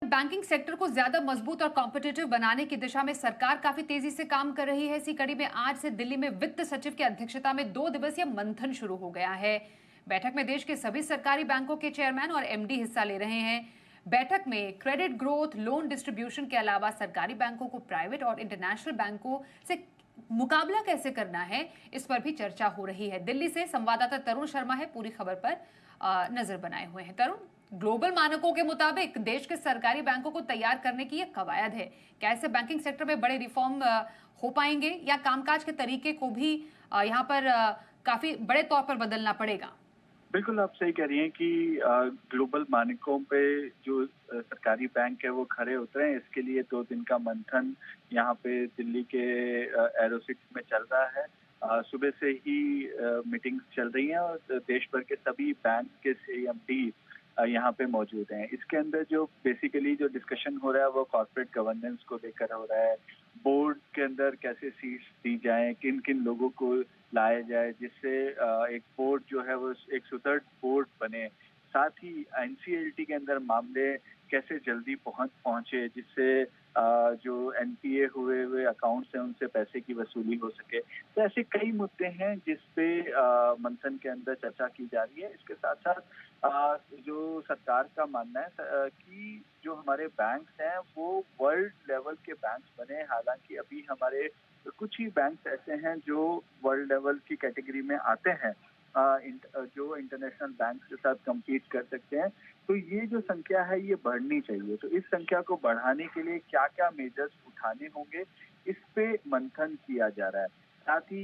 Banking sector को ज्यादा मजबूत और कॉम्पिटिटिव बनाने की दिशा में सरकार काफी तेजी से काम कर रही है। इसी कड़ी में आज से दिल्ली में वित्त सचिव की अध्यक्षता में 2 दिवसीय मंथन शुरू हो गया है। बैठक में देश के सभी सरकारी बैंकों के चेयरमैन और एमडी हिस्सा ले रहे हैं। बैठक में क्रेडिट ग्रोथ, लोन डिस्ट्रीब्यूशन के अलावा सरकारी बैंकों को प्राइवेट और इंटरनेशनल बैंकों से मुकाबला कैसे करना है, इस पर भी चर्चा हो रही है। दिल्ली से संवाददाता तरुण शर्मा है पूरी खबर पर नजर बनाए हुए हैं। तरुण, ग्लोबल मानकों के मुताबिक देश के सरकारी बैंकों को तैयार करने की यह कवायद है। क्या इससे बैंकिंग सेक्टर में बड़े रिफॉर्म हो पाएंगे या कामकाज के तरीके को भी यहाँ पर काफी बड़े तौर पर बदलना पड़ेगा? बिल्कुल, आप सही कह रही हैं कि ग्लोबल मानकों पे जो सरकारी बैंक है वो खरे उतरे हैं। इसके लिए 2 दिन का मंथन यहाँ पे दिल्ली के एरो सिटी में चल रहा है। सुबह से ही मीटिंग्स चल रही हैं और देश भर के सभी बैंक के सीएमडी यहाँ पे मौजूद हैं। इसके अंदर जो बेसिकली जो डिस्कशन हो रहा है वो कॉर्पोरेट गवर्नेंस को लेकर हो रहा है। बोर्ड के अंदर कैसे सीट्स दी जाएं, किन किन लोगों को लाया जाए जिससे एक बोर्ड जो है वो एक सुदृढ़ बोर्ड बने। साथ ही एनसीएलटी के अंदर मामले कैसे जल्दी पहुंचे जिससे जो एनपीए हुए अकाउंट्स हैं उनसे पैसे की वसूली हो सके। तो ऐसे कई मुद्दे हैं जिस पे मंथन के अंदर चर्चा की जा रही है। इसके साथ साथ जो सरकार का मानना है कि जो हमारे बैंक्स हैं वो वर्ल्ड लेवल के बैंक्स बने। हालांकि अभी हमारे कुछ ही बैंक्स ऐसे हैं जो वर्ल्ड लेवल की कैटेगरी में आते हैं, जो इंटरनेशनल बैंक के साथ compete कर सकते हैं। तो ये जो संख्या है ये बढ़नी चाहिए। तो इस संख्या को बढ़ाने के लिए क्या क्या मेजर्स उठाने होंगे, इस पे मंथन किया जा रहा है। साथ ही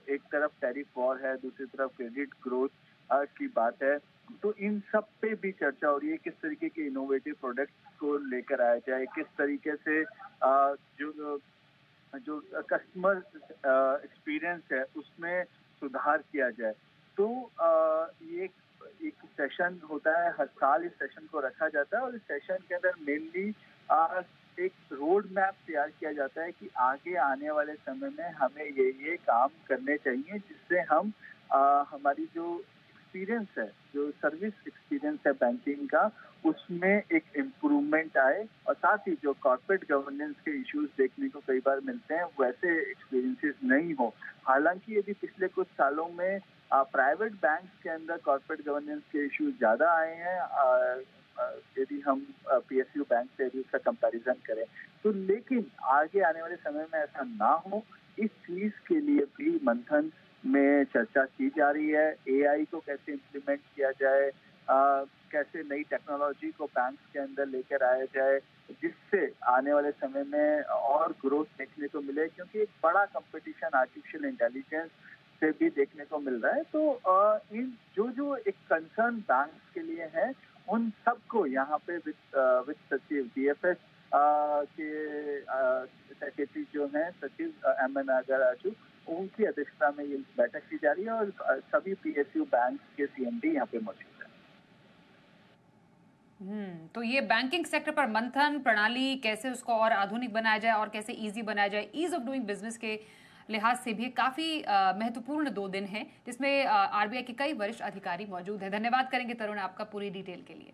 एक तरफ टैरिफ वॉर है, दूसरी तरफ क्रेडिट ग्रोथ की बात है। तो इन सब पे भी चर्चा हो रही है, किस तरीके के इनोवेटिव प्रोडक्ट्स को लेकर आया जाए, किस तरीके से जो जो कस्टमर एक्सपीरियंस है उसमें सुधार किया जाए। तो ये एक सेशन होता है, हर साल इस सेशन को रखा जाता है और इस सेशन के अंदर मेनली एक रोड मैप तैयार किया जाता है कि आगे आने वाले समय में हमें ये काम करने चाहिए जिससे हम हमारी जो एक्सपीरियंस है, जो सर्विस एक्सपीरियंस है बैंकिंग का, उसमें एक इम्प्रूवमेंट आए और साथ ही जो कॉर्पोरेट गवर्नेंस के इश्यूज देखने को कई बार मिलते हैं वैसे एक्सपीरियंसेस नहीं हो। हालांकि यदि पिछले कुछ सालों में प्राइवेट बैंक्स के अंदर कॉर्पोरेट गवर्नेंस के इश्यूज ज्यादा आए हैं, यदि हम पीएसयू बैंक से यदि उसका कंपैरिजन करें तो, लेकिन आगे आने वाले समय में ऐसा ना हो इस चीज के लिए भी मंथन में चर्चा की जा रही है। एआई को कैसे इम्प्लीमेंट किया जाए, कैसे नई टेक्नोलॉजी को बैंक्स के अंदर लेकर आया जाए जिससे आने वाले समय में और ग्रोथ देखने को मिले, क्योंकि एक बड़ा कंपटीशन आर्टिफिशियल इंटेलिजेंस से भी देखने को मिल रहा है। तो इन जो एक कंसर्न बैंक्स के लिए है उन सबको यहाँ पे वित्त सचिव डीएफएस के सेक्रेटरी जो हैं सचिव एमएन नागराजू, उनकी अध्यक्षता में ये बैठक की जा रही है और सभी पीएसयू बैंक के सीएमडी यहाँ पे मौजूद है। तो ये बैंकिंग सेक्टर पर मंथन प्रणाली कैसे उसको और आधुनिक बनाया जाए और कैसे इजी बनाया जाए, ईज ऑफ डूइंग बिजनेस के लिहाज से भी काफी महत्वपूर्ण 2 दिन है जिसमें आरबीआई के कई वरिष्ठ अधिकारी मौजूद हैं। धन्यवाद करेंगे तरुण आपका पूरी डिटेल के लिए।